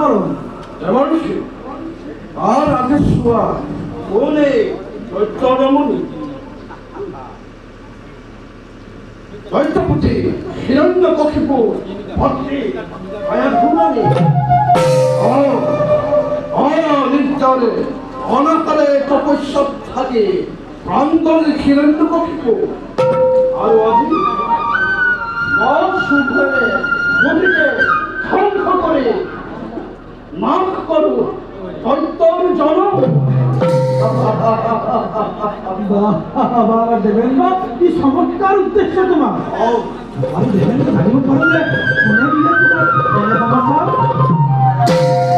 কাৰণ দেৱৰ্ষি তাৰ আগে চোৱা কোনে দৈত্যৰমণি দৈত্যপতি হিৰণ্যকশিপু ভক্তি আয়াধুমানি নিৰ্জনে অনাকালে তপস্যাত থাকি প্ৰান্তৰে হিৰণ্যকশিপু আৰু আজি শুভৰে গতিকে ধ্বংস কৰি নাশ কৰো দৈত্যৰ জনম। দেবেন্দ্ৰ কি চমৎকাৰ উদ্দেশ্য তোমাৰ আৰু দেবেন্দ্ৰ জানিব পাৰো যে কোনে দিলে তোমাৰ এনে সমাচাৰ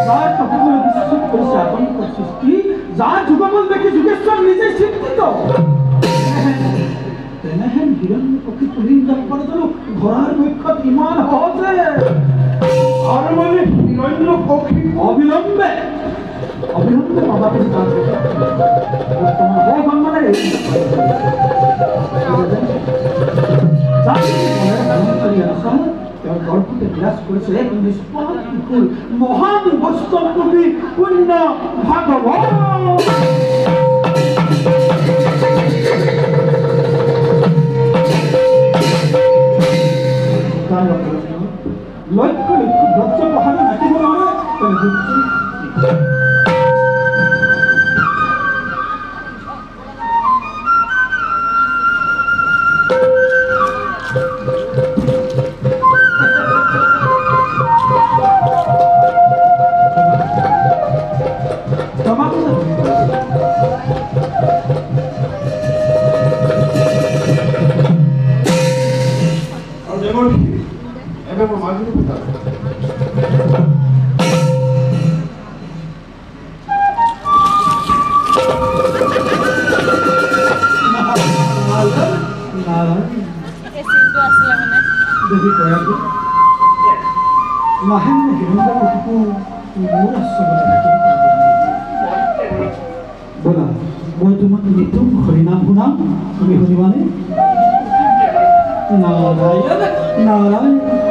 যাৰ চকুৰে বিশ্বাস কৰিছে আপোনালোকৰ সৃষ্টি যাৰ যুগমন দেখি যোগেশ্বৰ নিজে চিন্তিত তেনেহেন হিৰণ্যকশিপু হিৰণ্যকশিপু ধৰাৰ পক্ষত ইমান সহজে আৰু মানে হিৰণ্যকশিপু অবিলম্বে বাবাকে বৰ্তমান বৰ সন্মানেৰে তেওঁৰ গৰ্ভতে বিৰাজ কৰিছে এক নিষ্পাপ শিশুৰ মহান বৈষ্ণৱ কবি পুণ্য ভাগৱত লক্ষ্য লক্ষ্য ব্ৰজ পঢ়ালে নাটিব নোৱাৰে बोला मैं तुम्हें नित्यम हरिनाम शुना तुम्हें शुनिबाने नारायण नारायण